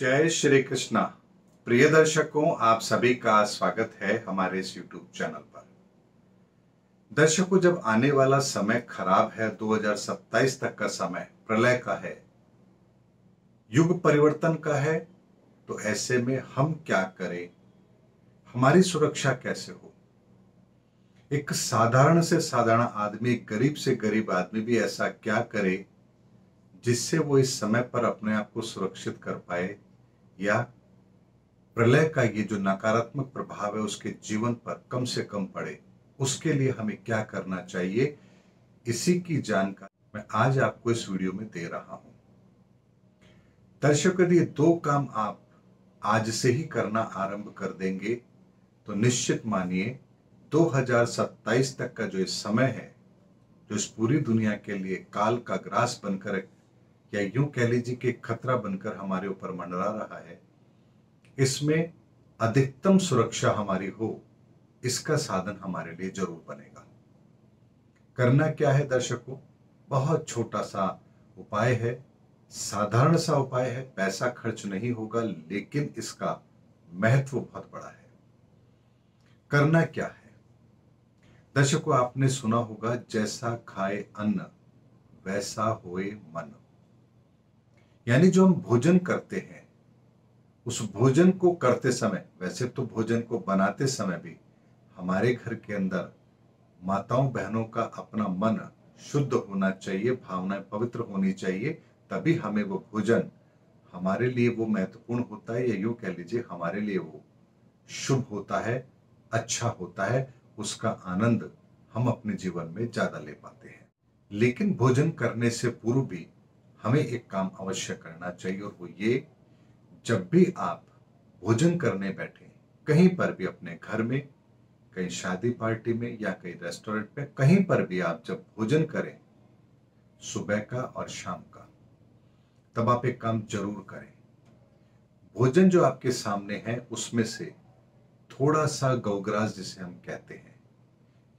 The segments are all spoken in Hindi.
जय श्री कृष्णा। प्रिय दर्शकों, आप सभी का स्वागत है हमारे इस YouTube चैनल पर। दर्शकों, जब आने वाला समय खराब है, 2027 तक का समय प्रलय का है, युग परिवर्तन का है, तो ऐसे में हम क्या करें, हमारी सुरक्षा कैसे हो। एक साधारण से साधारण आदमी, गरीब से गरीब आदमी भी ऐसा क्या करे जिससे वो इस समय पर अपने आप को सुरक्षित कर पाए, या प्रलय का ये जो नकारात्मक प्रभाव है उसके जीवन पर कम से कम पड़े। उसके लिए हमें क्या करना चाहिए, इसी की जानकारी मैं आज आपको इस वीडियो में दे रहा हूं। दर्शकों, यदि दो काम आप आज से ही करना आरंभ कर देंगे तो निश्चित मानिए 2027 तक का जो इस समय है, जो इस पूरी दुनिया के लिए काल का ग्रास बनकर, या यूं कह लीजिए कि खतरा बनकर हमारे ऊपर मंडरा रहा है, इसमें अधिकतम सुरक्षा हमारी हो, इसका साधन हमारे लिए जरूर बनेगा। करना क्या है दर्शकों, बहुत छोटा सा उपाय है, साधारण सा उपाय है, पैसा खर्च नहीं होगा, लेकिन इसका महत्व बहुत बड़ा है। करना क्या है दर्शकों, आपने सुना होगा, जैसा खाए अन्न वैसा होए मन। यानी जो हम भोजन करते हैं, उस भोजन को करते समय, वैसे तो भोजन को बनाते समय भी हमारे घर के अंदर माताओं बहनों का अपना मन शुद्ध होना चाहिए, भावनाएं पवित्र होनी चाहिए, तभी हमें वो भोजन हमारे लिए वो महत्वपूर्ण होता है, या यूं कह लीजिए हमारे लिए वो शुभ होता है, अच्छा होता है, उसका आनंद हम अपने जीवन में ज्यादा ले पाते हैं। लेकिन भोजन करने से पूर्व भी हमें एक काम अवश्य करना चाहिए, और वो ये, जब भी आप भोजन करने बैठे, कहीं पर भी, अपने घर में, कहीं शादी पार्टी में, या कहीं रेस्टोरेंट में, कहीं पर भी आप जब भोजन करें, सुबह का और शाम का, तब आप एक काम जरूर करें। भोजन जो आपके सामने है उसमें से थोड़ा सा गौग्रास, जिसे हम कहते हैं,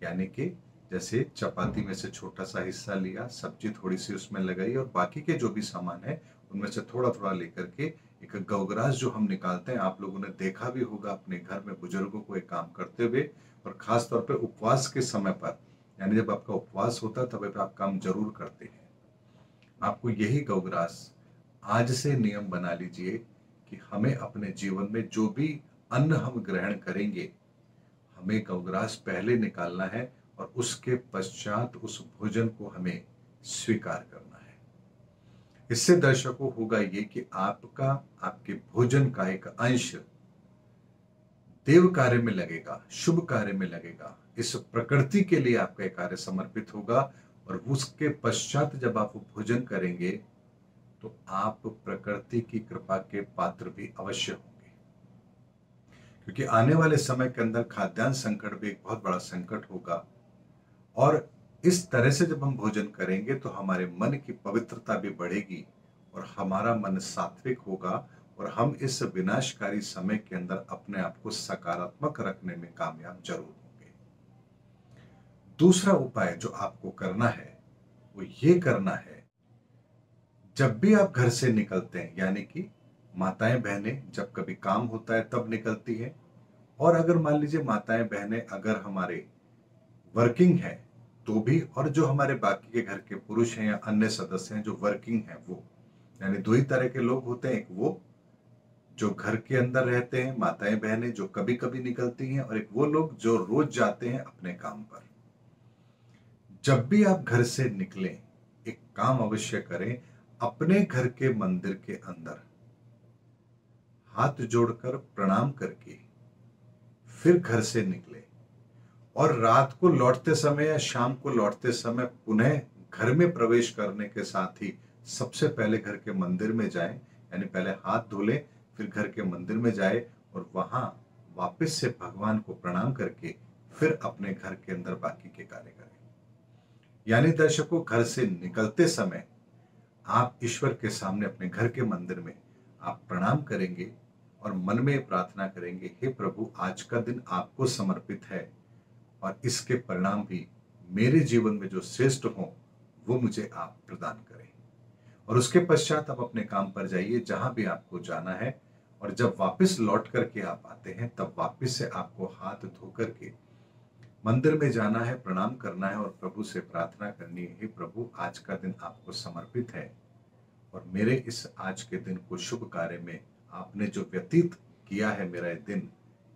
यानी कि जैसे चपाती में से छोटा सा हिस्सा लिया, सब्जी थोड़ी सी उसमें लगाई, और बाकी के जो भी सामान है उनमें से थोड़ा थोड़ा लेकर के एक गौग्रास जो हम निकालते हैं, आप लोगों ने देखा भी होगा अपने घर में बुजुर्गों को एक काम करते हुए, और खास तौर पे उपवास के समय पर, यानी जब आपका उपवास होता है तब आप काम जरूर करते हैं। आपको यही गौग्रास आज से नियम बना लीजिए कि हमें अपने जीवन में जो भी अन्न हम ग्रहण करेंगे, हमें गौग्रास पहले निकालना है, और उसके पश्चात उस भोजन को हमें स्वीकार करना है। इससे दर्शकों होगा ये कि आपका, आपके भोजन का एक अंश देव कार्य में लगेगा, शुभ कार्य में लगेगा, इस प्रकृति के लिए आपका एक कार्य समर्पित होगा, और उसके पश्चात जब आप भोजन करेंगे तो आप प्रकृति की कृपा के पात्र भी अवश्य होंगे। क्योंकि आने वाले समय के अंदर खाद्यान्न संकट भी एक बहुत बड़ा संकट होगा, और इस तरह से जब हम भोजन करेंगे तो हमारे मन की पवित्रता भी बढ़ेगी, और हमारा मन सात्विक होगा, और हम इस विनाशकारी समय के अंदर अपने आप को सकारात्मक रखने में कामयाब जरूर होंगे। दूसरा उपाय जो आपको करना है वो ये करना है, जब भी आप घर से निकलते हैं, यानी कि माताएं बहनें जब कभी काम होता है तब निकलती है, और अगर मान लीजिए माताएं बहनें अगर हमारे वर्किंग है तो भी, और जो हमारे बाकी के घर के पुरुष हैं या अन्य सदस्य हैं जो वर्किंग हैं, वो, यानी दो ही तरह के लोग होते हैं, एक वो जो घर के अंदर रहते हैं, माताएं बहनें जो कभी कभी निकलती हैं, और एक वो लोग जो रोज जाते हैं अपने काम पर। जब भी आप घर से निकलें, एक काम अवश्य करें, अपने घर के मंदिर के अंदर हाथ जोड़कर प्रणाम करके फिर घर से निकले, और रात को लौटते समय या शाम को लौटते समय पुनः घर में प्रवेश करने के साथ ही सबसे पहले घर के मंदिर में जाएं, यानी पहले हाथ धो लें, फिर घर के मंदिर में जाए, और वहां वापस से भगवान को प्रणाम करके फिर अपने घर के अंदर बाकी के कार्य करें। यानी दर्शकों, घर से निकलते समय आप ईश्वर के सामने अपने घर के मंदिर में आप प्रणाम करेंगे, और मन में प्रार्थना करेंगे, हे प्रभु, आज का दिन आपको समर्पित है, और इसके परिणाम भी मेरे जीवन में जो श्रेष्ठ हो वो मुझे आप प्रदान करें। और उसके पश्चात आप अपने काम पर जाइए जहां भी आपको जाना है। और जब वापस लौट करके आप आते हैं तब वापस से आपको हाथ धो करके मंदिर में जाना है, प्रणाम करना है और प्रभु से प्रार्थना करनी है, हे प्रभु आज का दिन आपको समर्पित है और मेरे इस आज के दिन को शुभ कार्य में आपने जो व्यतीत किया है मेरा ये दिन,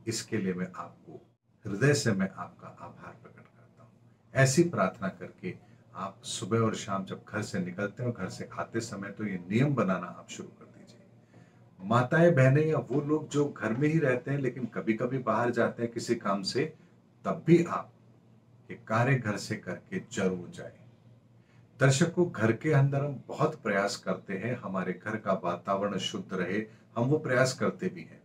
इसके लिए मैं आपको हृदय से मैं आपका आभार प्रकट करता हूँ। ऐसी प्रार्थना करके आप सुबह और शाम जब घर से निकलते हैं और घर से आते समय तो ये नियम बनाना आप शुरू कर दीजिए। माताएं बहनें या वो लोग जो घर में ही रहते हैं लेकिन कभी कभी बाहर जाते हैं किसी काम से, तब भी आप ये कार्य घर से करके जरूर जाएं। दर्शकों, घर के अंदर हम बहुत प्रयास करते हैं हमारे घर का वातावरण शुद्ध रहे, हम वो प्रयास करते भी हैं,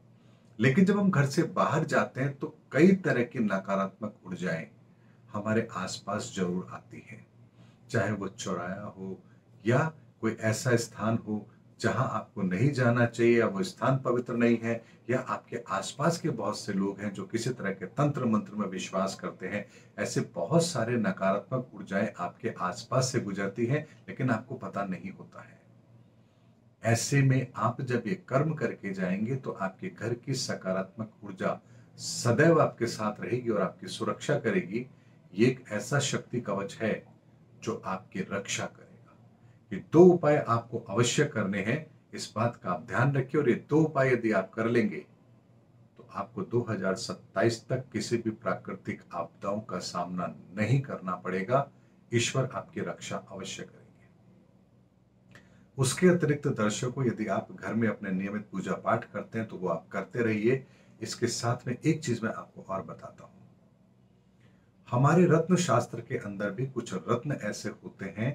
लेकिन जब हम घर से बाहर जाते हैं तो कई तरह की नकारात्मक ऊर्जाएं हमारे आसपास जरूर आती हैं। चाहे वो चौराया हो या कोई ऐसा स्थान हो जहां आपको नहीं जाना चाहिए, या वो स्थान पवित्र नहीं है, या आपके आसपास के बहुत से लोग हैं जो किसी तरह के तंत्र मंत्र में विश्वास करते हैं। ऐसे बहुत सारे नकारात्मक ऊर्जाएं आपके आसपास से गुजरती हैं लेकिन आपको पता नहीं होता है। ऐसे में आप जब ये कर्म करके जाएंगे तो आपके घर की सकारात्मक ऊर्जा सदैव आपके साथ रहेगी और आपकी सुरक्षा करेगी। ये एक ऐसा शक्ति कवच है जो आपकी रक्षा करेगा। ये 2 उपाय आपको अवश्य करने हैं, इस बात का आप ध्यान रखिए। और ये 2 उपाय यदि आप कर लेंगे तो आपको 2027 तक किसी भी प्राकृतिक आपदाओं का सामना नहीं करना पड़ेगा। ईश्वर आपकी रक्षा अवश्य करेंगे। उसके अतिरिक्त दर्शकों, यदि आप घर में अपने नियमित पूजा पाठ करते हैं तो वो आप करते रहिए। इसके साथ में एक चीज मैं आपको और बताता हूं। हमारे रत्न शास्त्र के अंदर भी कुछ रत्न ऐसे होते हैं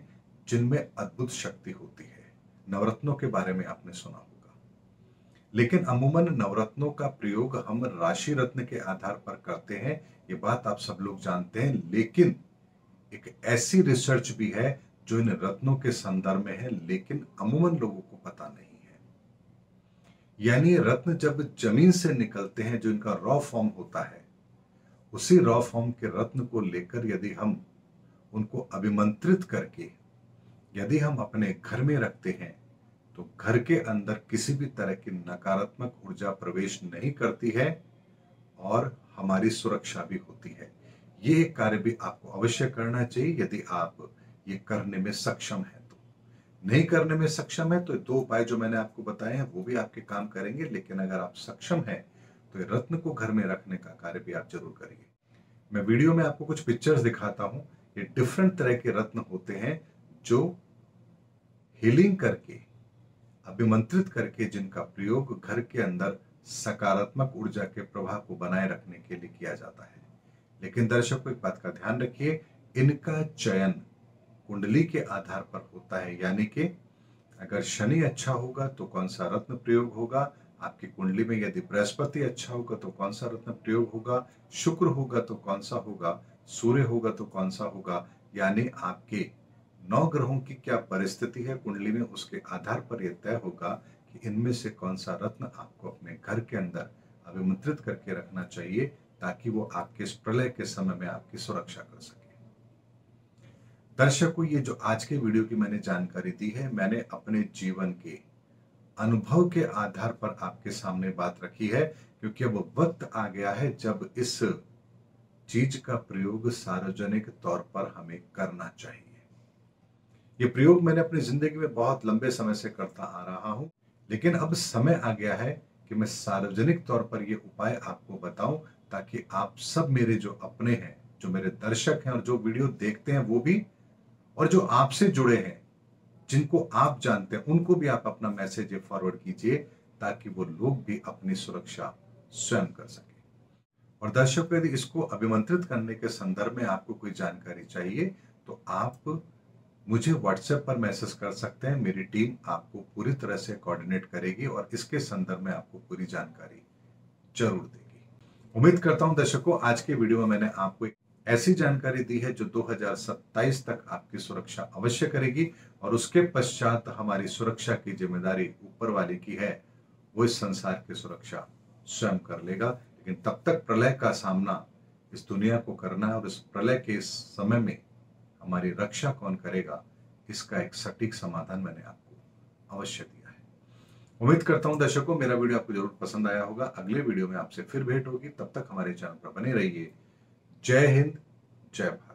जिनमें अद्भुत शक्ति होती है। नवरत्नों के बारे में आपने सुना होगा, लेकिन अमूमन नवरत्नों का प्रयोग हम राशि रत्न के आधार पर करते हैं, ये बात आप सब लोग जानते हैं। लेकिन एक ऐसी रिसर्च भी है जो इन रत्नों के संदर्भ में है, लेकिन अमूमन लोगों को पता नहीं है। यानी रत्न जब जमीन से निकलते हैं, जो इनका रॉ फॉर्म होता है, उसी रॉ फॉर्म के रत्न को लेकर यदि हम उनको अभिमंत्रित करके यदि हम अपने घर में रखते हैं तो घर के अंदर किसी भी तरह की नकारात्मक ऊर्जा प्रवेश नहीं करती है और हमारी सुरक्षा भी होती है। ये एक कार्य भी आपको अवश्य करना चाहिए यदि आप ये करने में सक्षम है तो। नहीं करने में सक्षम है तो 2 उपाय जो मैंने आपको बताए हैं वो भी आपके काम करेंगे, लेकिन अगर आप सक्षम हैं तो ये रत्न को घर में रखने का कार्य भी आप जरूर करिए। मैं वीडियो में आपको कुछ पिक्चर्स दिखाता हूं। ये डिफरेंट तरह के रत्न होते हैं जो हीलिंग करके, अभिमंत्रित करके, जिनका प्रयोग घर के अंदर सकारात्मक ऊर्जा के प्रवाह को बनाए रखने के लिए किया जाता है। लेकिन दर्शकों, एक बात का ध्यान रखिए, इनका चयन कुंडली के आधार पर होता है। यानी कि अगर शनि अच्छा होगा तो कौन सा रत्न प्रयोग होगा, आपकी कुंडली में यदि बृहस्पति अच्छा होगा तो कौन सा रत्न प्रयोग होगा, शुक्र होगा तो कौन सा होगा, सूर्य होगा तो कौन सा होगा। यानी आपके 9 ग्रहों की क्या परिस्थिति है कुंडली में, उसके आधार पर यह तय होगा कि इनमें से कौन सा रत्न आपको अपने घर के अंदर अभिमंत्रित करके रखना चाहिए, ताकि वो आपके इस प्रलय के समय में आपकी सुरक्षा कर सके। दर्शकों, ये जो आज के वीडियो की मैंने जानकारी दी है, मैंने अपने जीवन के अनुभव के आधार पर आपके सामने बात रखी है, क्योंकि अब वक्त आ गया है जब इस चीज का प्रयोग सार्वजनिक तौर पर हमें करना चाहिए। ये प्रयोग मैंने अपनी जिंदगी में बहुत लंबे समय से करता आ रहा हूं, लेकिन अब समय आ गया है कि मैं सार्वजनिक तौर पर ये उपाय आपको बताऊं, ताकि आप सब मेरे जो अपने हैं, जो मेरे दर्शक हैं और जो वीडियो देखते हैं वो भी, और जो आपसे जुड़े हैं, जिनको आप जानते हैं, उनको भी आप अपना मैसेज फॉरवर्ड कीजिए, ताकि वो लोग भी अपनी सुरक्षा स्वयं कर सके। और दर्शकों, यदि इसको अभिमंत्रित करने के संदर्भ में आपको कोई जानकारी चाहिए तो आप मुझे व्हाट्सएप पर मैसेज कर सकते हैं। मेरी टीम आपको पूरी तरह से कोऑर्डिनेट करेगी और इसके संदर्भ में आपको पूरी जानकारी जरूर देगी। उम्मीद करता हूं दर्शकों, आज के वीडियो में मैंने आपको एक ऐसी जानकारी दी है जो 2027 तक आपकी सुरक्षा अवश्य करेगी, और उसके पश्चात हमारी सुरक्षा की जिम्मेदारी ऊपर वाले की है, वो इस संसार की सुरक्षा स्वयं कर लेगा। लेकिन तब तक प्रलय का सामना इस दुनिया को करना है, और इस प्रलय के इस समय में हमारी रक्षा कौन करेगा, इसका एक सटीक समाधान मैंने आपको अवश्य दिया है। उम्मीद करता हूं दर्शकों मेरा वीडियो आपको जरूर पसंद आया होगा। अगले वीडियो में आपसे फिर भेंट होगी, तब तक हमारे चैनल पर बने रहिए। जय हिंद, जय भारत।